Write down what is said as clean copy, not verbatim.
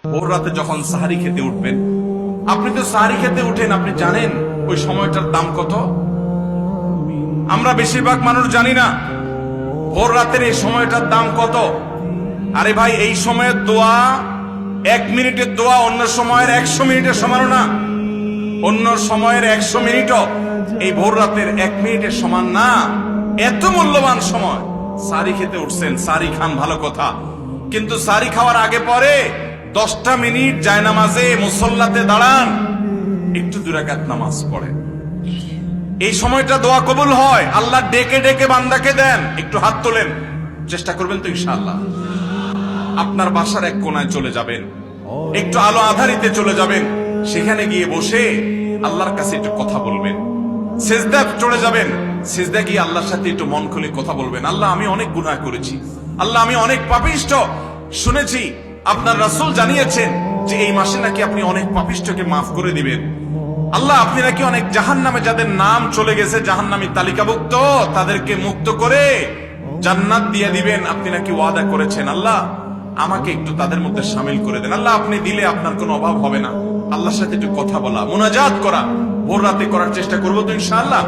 ভোর রাতে যখন সাহারি খেতে উঠবেন, আপনি তো সাহারি খেতে উঠেন, আপনি জানেন ওই সময়টার দাম কত? আমরা বেশিরভাগ মানুষ জানি না ভোর রাতের এই সময়টার দাম কত। আরে ভাই, এই সময়ের দোয়া 1 মিনিটের দোয়া অন্য সময়ের 100 মিনিটের সমান না। অন্য সময়ের 100 মিনিটও এই ভোর রাতের 1 মিনিটের সমান না। এত মূল্যবান সময়। সাহারি খেতে উঠছেন, সাহারি খান, ভালো কথা, কিন্তু সাহারি খাওয়ার আগে পরে 10টা মিনিট জায়নামাজে মুসল্লাতে দাঁড়ান, একটু 2 রাকাত নামাজ পড়েন। এই সময়টা দোয়া কবুল হয়। আল্লাহ ডেকে ডেকে বান্দাকে দেন। একটু হাত তোলেন, চেষ্টা করবেন তো ইনশাআল্লাহ। আপনার বাসার এক কোনায় চলে যাবেন, একটু আলো আধারিতে চলে যাবেন, সেখানে গিয়ে বসে আল্লাহর কাছে একটু কথা বলবেন। সিজদা চলে যাবেন, সিজদা গিয়ে আল্লাহর সাথে একটু মন খুলে কথা বলবেন। আল্লাহ, আমি অনেক গুনাহ করেছি, আল্লাহ আমি অনেক পাপিষ্ঠ। শুনেছি আপনার রাসূল জানিয়েছেন যে এই মাসে নাকি আপনি অনেক পাপিষ্ঠকে মাফ করে দিবেন। আল্লাহ, আপনি নাকি অনেক জাহান্নামে যাদের নাম চলে গেছে জাহান্নামী তালিকাভুক্ত, তাদেরকে মুক্ত করে জান্নাত দিয়ে দিবেন, আপনি নাকি ওয়াদা করেছেন। আল্লাহ, আমাকে একটু তাদের মধ্যে শামিল করে দেন। আল্লাহ, আপনি দিলে আপনার কোনো অভাব হবে না। আল্লাহর সাথে একটু কথা বলা, মুনাজাত করা ভোর রাতে করার চেষ্টা করবো তো ইনশাআল্লাহ।